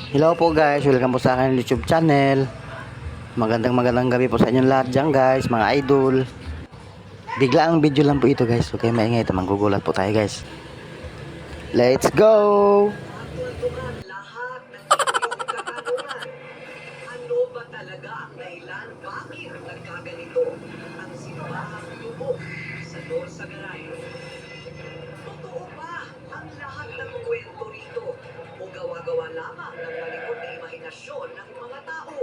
Hello po guys, welcome po sa akin YouTube channel. Magandang gabi po sa inyong lahat dyan guys, mga idol. Bigla ang video lang po ito guys, okay maingay ito, manggugulat po tayo guys. Let's go! Ano ba talaga ang dahilan? Bakit nagkaganito ang simbahang lubog sa Dorsagaray? Totoo ba ang lahat ng kwento rito o gawa-gawa lamang ng malikot na imahinasyon ng mga tao?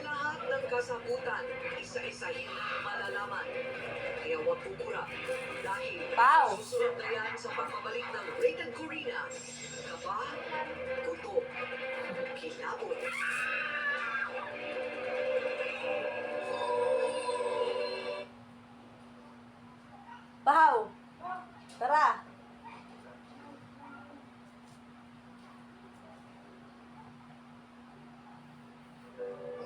Lahat ng kasagutan, isa-isahin malalaman. Kaya huwag kukurap dahil susunod na yan sa pagbabalik ng Rated Corina. Kaba, gutom, kilabot. Bahaw! Tara!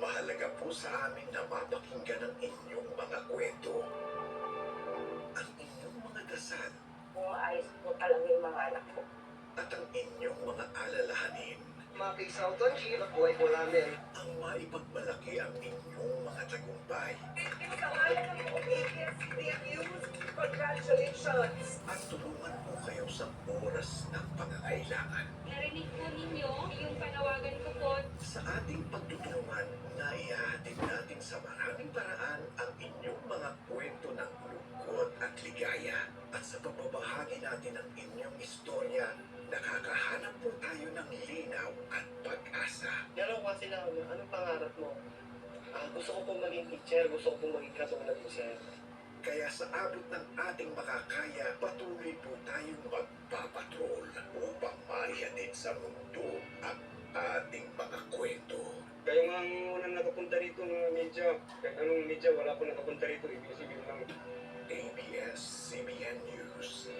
Mahalaga po sa amin na mapakinggan ang inyong mga kwento. Ang inyong mga dasal Kung ayos po talaga yung mga anak ko. at ang inyong mga alalahanin. Makisaw doon, Gino. Buhay po namin. Ang maipagmalaki ang inyong mga tagumpay Congratulations! at tulungan po kayo sa oras ng pangangailangan. Narinig po ninyo yung panawagan ko po. Sa ating pagtutulungan, naihahatid natin sa maraming paraan ang inyong mga kwento ng lungkot at ligaya. At sa pagbabahagi natin ng inyong istorya, nakakahanap po tayo ng linaw at pag-asa. Pero kasi lang, anong pangarap mo? Gusto ko pong maging teacher. Gusto ko pong maging katulad mo, sir. Kaya sa abot ng ating makakaya, patuloy po tayong magpapatrol upang maihatid sa mundo ang ating mga kwento. Kayo nga ang unang nakapunta rito ng media. Kahit anong media, wala po nakapunta rito. Ibig sabihin lang. ABS-CBN News.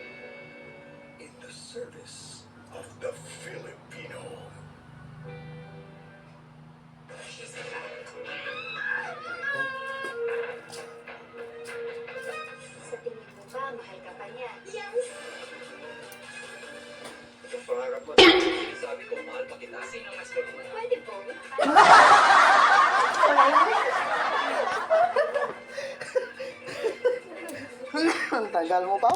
In the service of the Filipino. Sa tingin mo ba, mahal ka pa niya? Yung pangarap mo, sabi ko, mahal pa kita. Sino mas magmahal? Pwede po. Ang tagal mo pa.